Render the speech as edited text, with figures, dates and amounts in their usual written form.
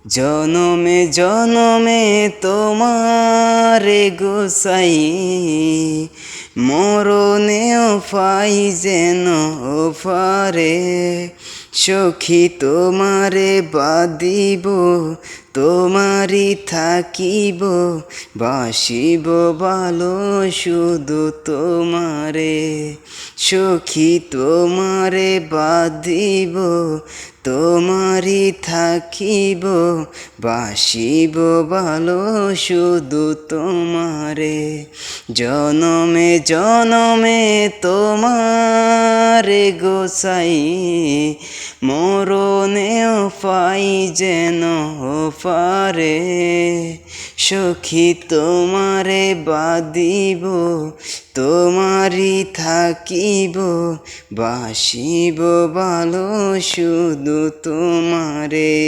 জনমে জনমে তোমারে গোসাই মরণেও পাই যেন পারে সখী তোমারে বাদিব তোমারি থাকিব বাসিব ভালো শুধু তোমারে সখী তোমারে বাদিব তোমারি থাকিব বাসিব ভালো শুধু তোমারে জনমে জনমে তোমারে গোসাই মরণেও পাই যেন পারে সখী তোমারে বাদিব তোমারি থাকিব বাসিব ভালো শুধু তোমারে।